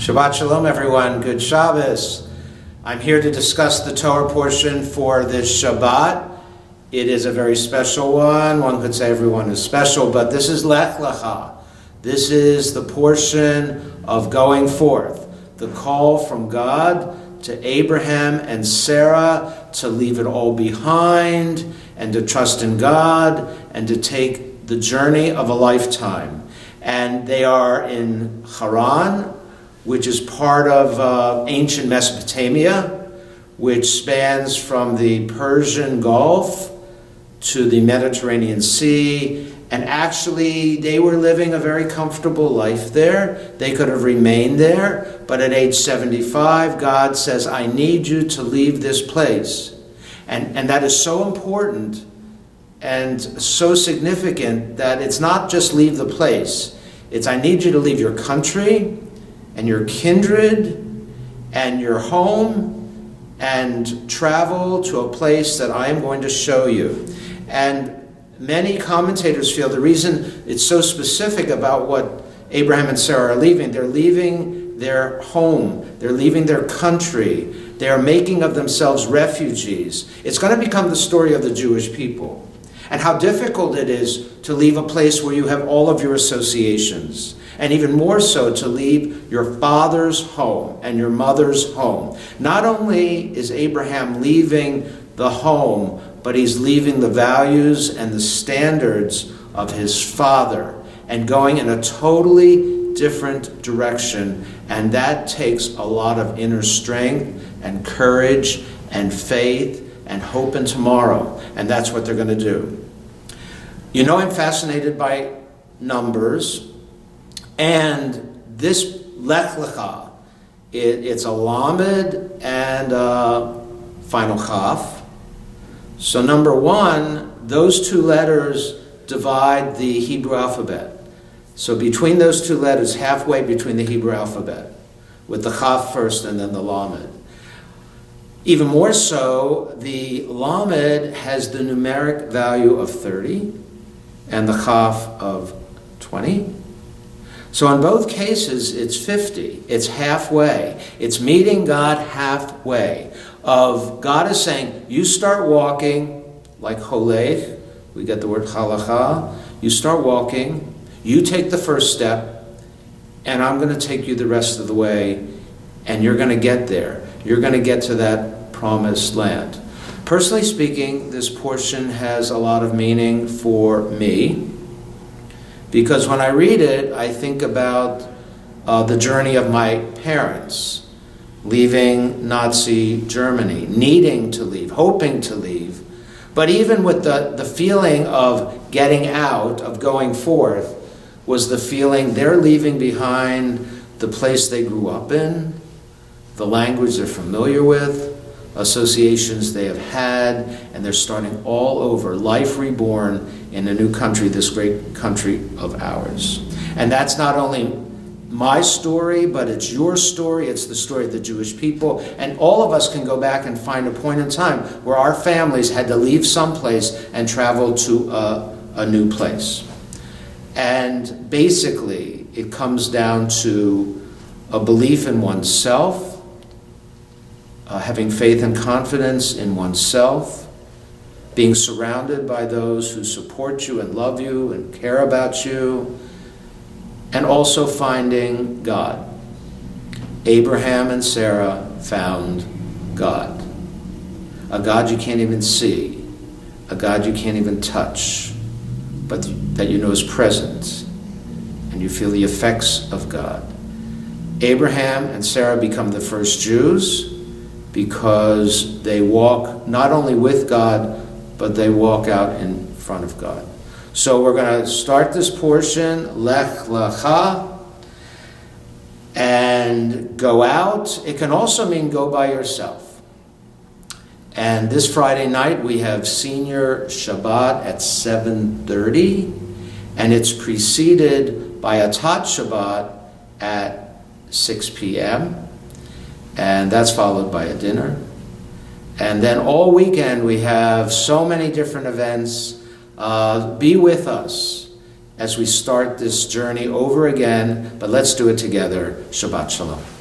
Shabbat Shalom, everyone. Good Shabbos. I'm here to discuss the Torah portion for this Shabbat. It is a very special one. One could say everyone is special, but this is Lech Lecha. This is the portion of going forth, the call from God to Abraham and Sarah to leave it all behind and to trust in God and to take the journey of a lifetime. And they are in Haran, which is part of ancient Mesopotamia, which spans from the Persian Gulf to the Mediterranean Sea. And actually, they were living a very comfortable life there. They could have remained there, but at age 75, God says, I need you to leave this place. And that is so important and so significant that it's not just leave the place. It's I need you to leave your country and your kindred and your home and travel to a place that I am going to show you. And many commentators feel the reason it's so specific about what Abraham and Sarah are leaving, they're leaving their home, they're leaving their country, they are making of themselves refugees. It's going to become the story of the Jewish people and how difficult it is to leave a place where you have all of your associations, and even more so to leave your father's home and your mother's home. Not only is Abraham leaving the home, but he's leaving the values and the standards of his father and going in a totally different direction. And that takes a lot of inner strength and courage and faith and hope in tomorrow. And that's what they're going to do. You know, I'm fascinated by numbers. And this Lech Lecha, it's a lamed and a final chaf. So number one, those two letters divide the Hebrew alphabet. So between those two letters, halfway between the Hebrew alphabet, with the chaf first and then the lamed. Even more so, the lamed has the numeric value of 30 and the chaf of 20. So in both cases, it's 50. It's halfway. It's meeting God halfway. God is saying, you start walking like Lech. We get the word halacha. You start walking. You take the first step, and I'm going to take you the rest of the way, and you're going to get there. You're going to get to that promised land. Personally speaking, this portion has a lot of meaning for me, because when I read it, I think about the journey of my parents, leaving Nazi Germany, needing to leave, hoping to leave. But even with the feeling of getting out, of going forth, was the feeling they're leaving behind the place they grew up in, the language they're familiar with, associations they have had, and they're starting all over, life reborn in a new country, this great country of ours. And that's not only my story, but it's your story, it's the story of the Jewish people, and all of us can go back and find a point in time where our families had to leave someplace and travel to a new place. And basically, it comes down to a belief in oneself, having faith and confidence in oneself, being surrounded by those who support you and love you and care about you, and also finding God. Abraham and Sarah found God. A God you can't even see, a God you can't even touch, but that you know is present, and you feel the effects of God. Abraham and Sarah become the first Jews because they walk not only with God, but they walk out in front of God. So we're going to start this portion, Lech Lecha, and go out. It can also mean go by yourself. And this Friday night we have senior Shabbat at 7:30, and it's preceded by a Tat Shabbat at 6 p.m., and that's followed by a dinner. And then all weekend we have so many different events. Be with us as we start this journey over again, but let's do it together. Shabbat Shalom.